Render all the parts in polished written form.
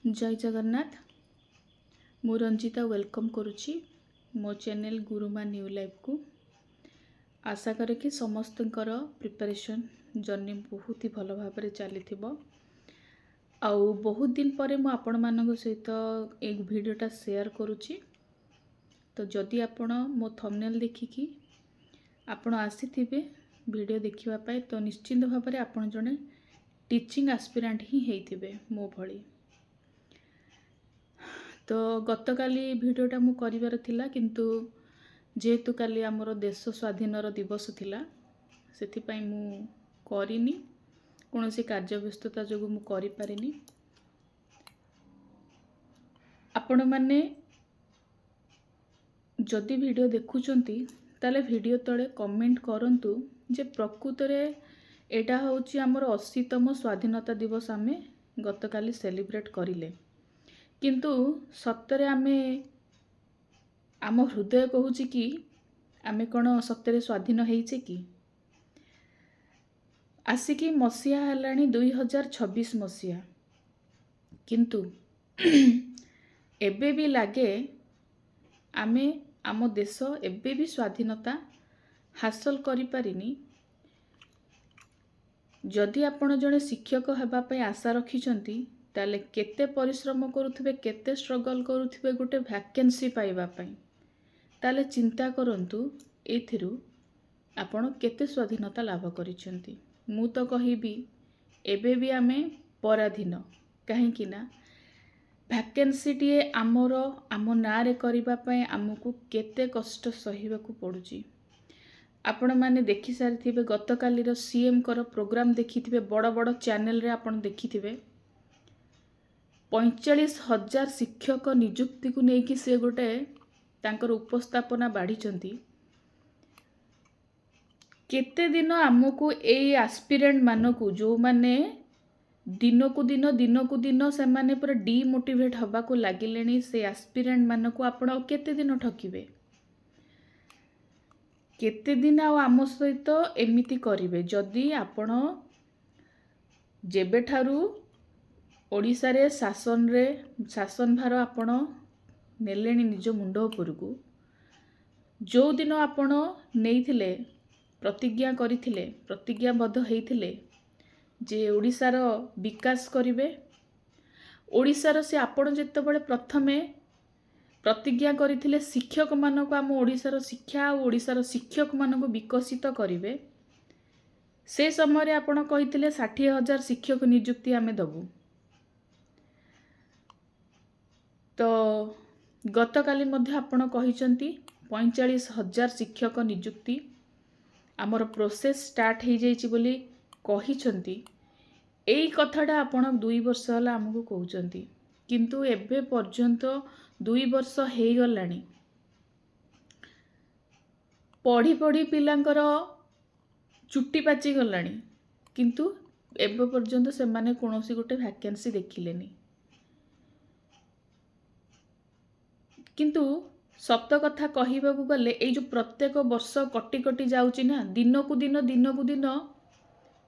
जय जगन्नाथ। मु रंजिता वेलकम करुच्ची मो चैनल गुरुमा न्यू लाइफ को। आशा करे कि समस्त प्रिपरेशन जर्नी बहुत ही भल भाव चली आउ बहुत दिन पर मु आपण मानक सहित एक वीडियोटा शेयर करुच्ची। तो जदि आपण मो थंबनेल देखिकी आपण आसीथिबे वीडियो देखिबा पाए तो निश्चिंत भाव में आपण जने टीचिंग एस्पिरेंट ही हेइथिबे मो भली। तो गतकाली वीडियोटा मु करिवार थिला किंतु जेहेतु काली आमर देश स्वाधीनर दिवस थिला सेथि पई मु करिनी कोनोसी कार्य व्यस्तता जोगु मु करि पारिनी। आपण माने जदि वीडियो देखुचंती ताले वीडियो तळे कमेंट करंतु जे प्रकृत रे एटा होची आमर 80तम स्वाधीनता दिवस आमे गतकाली सेलिब्रेट करिले किंतु सत्तरे आमे आम हृदय कहूची कि आमे कौन सत्तरे स्वाधीन हेइचे कि आसिकी मसीहा हेलाणी 2026 मसीहा किंतु एबे भी लागे आमे आम देश एबे भी स्वाधीनता हासिल करि पारिनी। जदि आपण जने शिक्षक हेबा पई आशा रखिचंती ताले केते परिश्रम करुथिबे केते स्ट्रगल करुथिबे गोटे वैकेंसी पाइबा पई ताले चिंता करंतु एथिरु आपण केते स्वाधीनता लाभ करिसंती। मु तो कहिबी एबे भी आमे पराधीन काहे कि ना वैकेंसी टीए आमर आम नारे करिबा पई हमकु केते कष्ट सहिबाकू पडुची। आपण माने देखि सारिथिबे गतकाली रो सीएम कर प्रोग्राम देखिथिबे बड़ बड़ चैनल रे आपण देखिथिबे 45,000 शिक्षक नियुक्ति को लेकिन से गोटे तांकर उपस्थापना बाढ़ी केते दिन आमको एई एस्पिरेंट मानकू जो माने दिन को दिन से माने पूरा डिमोटिवेट हवा को लागिलेनी से एस्पिरेंट मानकू आपण केते दिन ठकिबे केते दिन आम सहित एमिति करिवे। जदि आपण जेबे ठारू ओडिसा रे शासन भार आपण नेलेनी निज मुंड उपरकू जो दिन आपण नेइथिले प्रतिज्ञा करिथिले प्रतिज्ञाबद्ध हेइथिले जे ओडिसा रो विकास करिवे। ओडिसा रो से आपण जेतेबेले प्रथमे प्रतिज्ञा करिथिले शिक्षक मानको आम ओडिसा रो शिक्षा और ओडिसा रो शिक्षक मानको विकसित करिवे से समय रे आपण कहिथिले 60,000 शिक्षक नियुक्ति आमे दबु। तो गतकाली मध्य आपण कहिसंती 45,000 शिक्षक नियुक्ति आमर प्रोसेस स्टार्ट हो जाइछि बोली कहिसंती। एई कथाटा आपण 2 वर्ष होला हमकु कहउचंती किंतु एबे पर्यंत 2 वर्ष हे गलानी पढ़ी पढ़ी पिलांकर चुट्टी पाची गलानी किंतु एबे पर्यंत से माने कोनोसी गोटे वैकेंसी देखिलेनी। किंतु सत कथा कहिबाकू गले ए जो प्रत्येक वर्ष कटि कटि जाउची ना दिन को दिन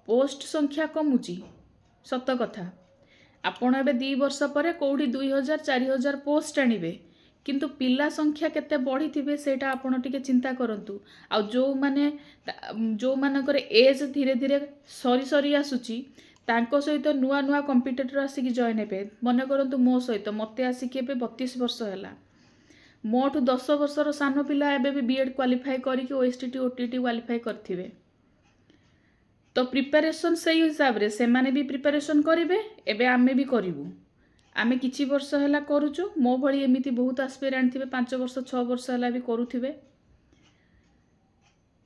पोस्ट संख्या कमुची सत कथा। आपण एबे 2 वर्ष परे कोठी 2,000 4,000 पोस्ट आनिबे किंतु पिला संख्या केते बढ़ी थिबे सेटा आपण टिके चिंता करंतु। आ जो मानकर एज धीरे धीरे सरी सरी आसुची तांको सहित नुआ नुआ कंपिटिटर आसिक जॉइन हेबे। मन करंतु मो सहित मते आसिक एबे 32 वर्ष हैला मोठू 10 वर्षर सान पिला एबे भी बीएड क्वालिफाई करिक ओएसटीटी ओटीटी क्वालिफाई करथिबे। तो प्रिपरेशन से हिसाब रे से माने भी प्रिपरेशन करिवे एबे आमे भी करिवु। आमे किछि वर्ष हैला करूचु मो भली एमिति बहुत एस्पिरेंट थिबे 5 वर्ष 6 वर्ष हैला भी करूथिबे।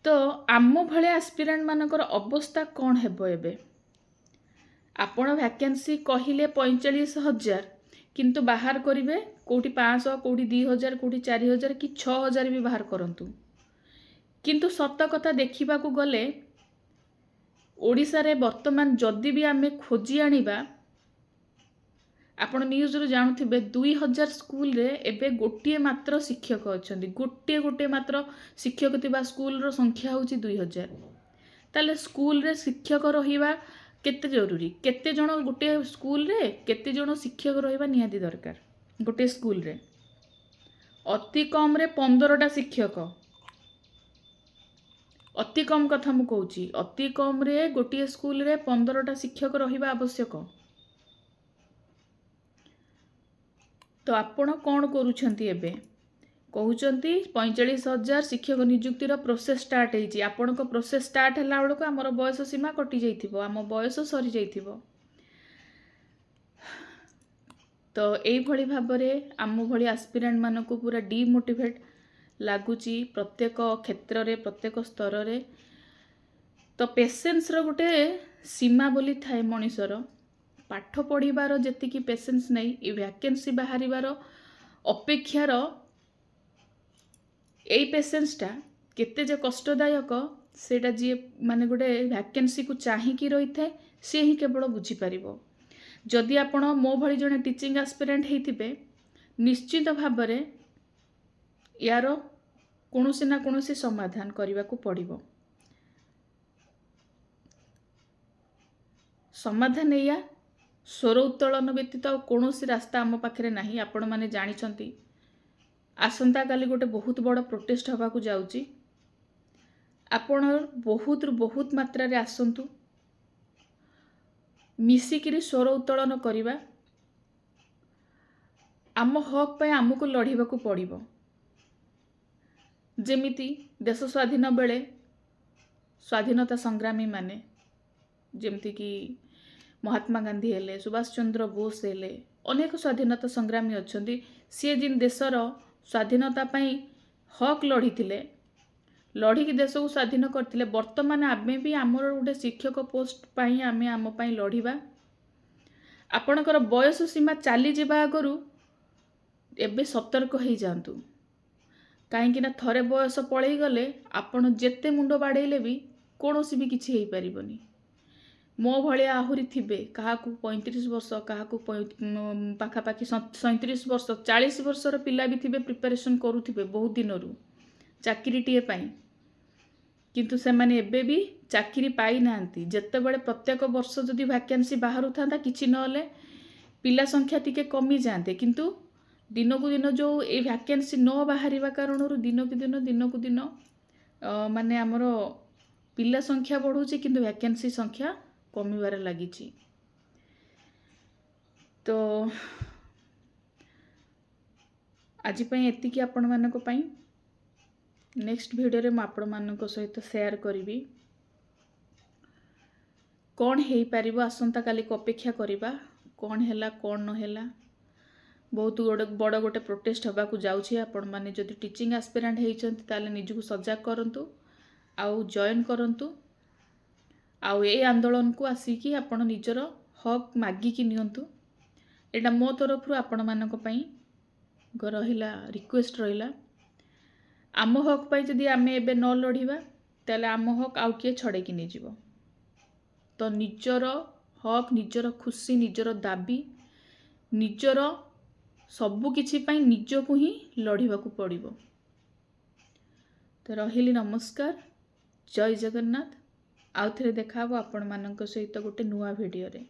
तो आमो भले एस्पिरेंट मानकर अवस्था कोन हेबो एबे आपण वैकेंसी कहिले 45,000 किंतु बाहर करिवे कोठी 500 कोठी 2,000 कोठी 4,000 कि 6,000 भी बाहर करंतु। किंतु सत कथा देखिबा को गले ओडिसा रे वर्तमान जदि भी आमे खोजी आनिबा आपण न्यूज रो जानथिबे 2,000 स्कूल रे एबे गोटिए मात्र शिक्षक अछंती। गोटे मात्र शिक्षक तिबा स्कूल रो संख्या होची 2,000। ताले स्कूल रे शिक्षक रहिबा केते जरूरी केते जण गोटे स्कूल रे केते जण शिक्षक रहिबा निहाती दरकार गोटे स्कूल रे अति कम रे 15टा शिक्षक अति कम कथा मु कहूची अति कम रे गोटे स्कूल रे 15टा शिक्षक रहिबा आवश्यक। तो आपण कौन करूछंती एबे कहउचंती 45,000 शिक्षक नियुक्तिर प्रोसेस स्टार्ट होईची आपण को प्रोसेस स्टार्ट हला बेलको हमर बयस सीमा कटि जाइथिबो आम बयस सरी जाइथिबो। तो एई भली भाबरे आम भली एस्पिरेंट मानको पूरा डिमोटिवेट लागुची प्रत्येक क्षेत्र रे प्रत्येक स्तर रे। तो पेशेंस रो गोटे सीमा बोली थाए मनीषर पाठ पढ़िबार जेतिकी पेशेंस नहीं ए वैकेंसी बाहरिबार अपेक्षार एई पेशेंसटा केते जे कष्टदायक सेटा जी माने गोटे वैकेंसी को चाहिकी रही थाए से ही केवल बुझी पारिबो। जदि आपण मो भली जने टीचिंग एस्पिरेंट हेतिबे निश्चित भाबरे यार कोनोसी ना कोनोसी समाधान करने को पड़िबो। समाधान या स्वर उत्तोलन व्यतीत कौनसी रास्ता आम पाखे नहीं। आपण माने जानिछंती आसंता काली गोटे बहुत बड़ प्रोटेस्ट हवा को जाउची आपण बहुत मात्रा रे आसंतु मिसिकिरी स्वर उत्तोलन करिबा आम हक पे आमको लड़िबा को पड़िबो। जेमिति देश स्वाधीन बेले स्वाधीनता संग्रामी माने जेमती कि महात्मा गांधी हेले सुभाष चंद्र बोस हेले अनेक स्वाधीनता संग्रामी अच्छी सी जिन देशर स्वाधीनता पाई हक लड़ी थिले लड़िकी देश को स्वाधीन करथिले वर्तमान आमे भी आमर गोटे शिक्षक पोस्ट पाई आमे आम पाई लड़िबा। आपणकर बयस सीमा चली जिबा आगरु एबे सतर्क हो जातु कहीं ना थरे बयस पलई गले आपण जेते मुंड बाड़ेले भी कौनसी भी किछि हेई परिबनी। मो भलिया आहुरी थिबे क्या 35 वर्ष क्या पाखापाखि 37 वर्ष 40 वर्षर पिला भी थिबे प्रिपरेशन करुथिबे बहुत दिन रु चाकरीटीए पाई किंतु से माने एबे भी चाकरी पाई नांती। जेते बेले प्रत्येक वर्ष जदि वैकेंसी बाहरु थांता किछि नले पिला संख्या टिके कमी जाते किंतु दिन को दिन जो ए वैकेंसी न बाहरिबा कारणरू दिन को दिन माने हमर पिला संख्या बढ़ुची किंतु वैकेंसी संख्या कमिबार लागिची। तो आज पई एतिकी आपण मानको पई नेक्स्ट वीडियो रे म आपण मानको सहित शेयर करिवि कौन हेई पारिबो आसंता काली को अपेक्षा करिबा कौन हैला कौन न हैला। बहुत बड़ गोटे प्रोटेस्ट हवा को जाउछि आपण माने जदि टीचिंग एस्पिरेंट हेइचंती ताले निजको सजग करंतु आउ जॉइन करंतु आउ ए आंदोलन को आसिकी आपण निजर हक मागिकी नियंतु। एटा मो तरफ आपण मानक पई रहिला रिक्वेस्ट रहिला आम हक पई जदि आमे एबे न लड़िबा ताले आम हक आउ किए छड़े कि नि जीवो। तो निजर हक निजर खुशी निजर दाबी निजर सबु किछि पई निजको ही लड़िबा को पड़िबो। तो रहिली नमस्कार जय जगन्नाथ आउ थे देखा आपण मानक सहित गोटे नुआ वीडियो रे।